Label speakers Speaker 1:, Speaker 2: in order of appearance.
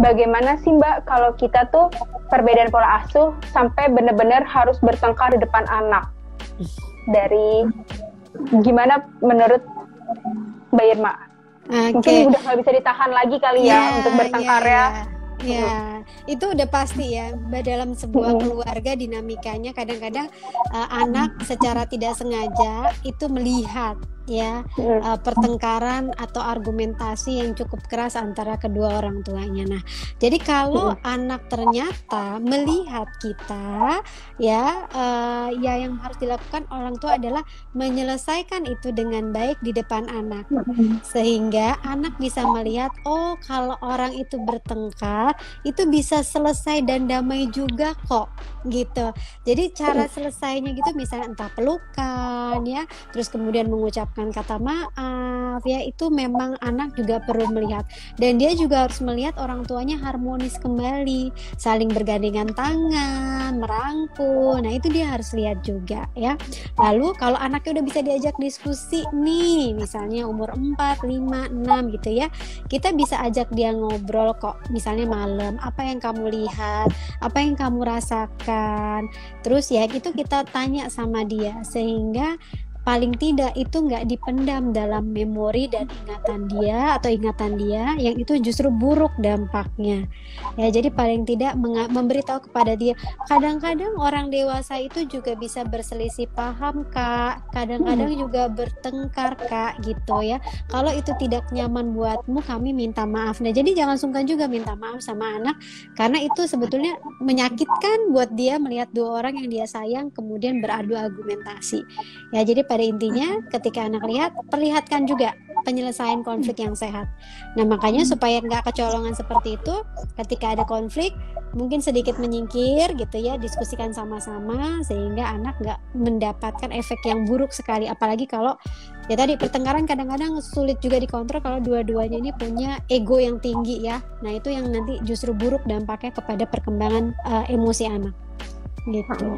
Speaker 1: bagaimana sih Mbak kalau kita tuh perbedaan pola asuh sampai benar-benar harus bertengkar di depan anak? Dari gimana menurut Mbak Irma? Mungkin udah nggak bisa ditahan lagi kali ya untuk bertengkar ya.
Speaker 2: Ya, itu udah pasti ya. Dalam sebuah keluarga dinamikanya kadang-kadang anak secara tidak sengaja itu melihat ya pertengkaran atau argumentasi yang cukup keras antara kedua orang tuanya. Nah, jadi kalau anak ternyata melihat kita ya yang harus dilakukan orang tua adalah menyelesaikan itu dengan baik di depan anak, sehingga anak bisa melihat, oh kalau orang itu bertengkar itu bisa selesai dan damai juga kok gitu. Jadi cara selesainya gitu misalnya entah pelukan ya, terus kemudian mengucapkan kata maaf ya, itu memang anak juga perlu melihat, dan dia juga harus melihat orang tuanya harmonis kembali, saling bergandengan tangan, merangkul. Nah itu dia harus lihat juga ya. Lalu kalau anaknya udah bisa diajak diskusi nih, misalnya umur 4, 5, 6 gitu ya, kita bisa ajak dia ngobrol kok, misalnya malam, apa yang kamu lihat, apa yang kamu rasakan, terus ya itu kita tanya sama dia, sehingga paling tidak itu nggak dipendam dalam memori dan ingatan dia yang itu justru buruk dampaknya ya. Jadi paling tidak memberitahu kepada dia, kadang-kadang orang dewasa itu juga bisa berselisih paham Kak, kadang-kadang juga bertengkar Kak gitu ya. Kalau itu tidak nyaman buatmu, kami minta maaf. Nah jadi jangan sungkan juga minta maaf sama anak, karena itu sebetulnya menyakitkan buat dia melihat dua orang yang dia sayang kemudian beradu argumentasi ya. Jadi pada intinya ketika anak lihat, perlihatkan juga penyelesaian konflik yang sehat. Nah makanya supaya nggak kecolongan seperti itu, ketika ada konflik mungkin sedikit menyingkir gitu ya, diskusikan sama-sama sehingga anak nggak mendapatkan efek yang buruk sekali. Apalagi kalau ya tadi pertengkaran kadang-kadang sulit juga dikontrol kalau dua-duanya ini punya ego yang tinggi ya. Nah itu yang nanti justru buruk dampaknya kepada perkembangan emosi anak gitu.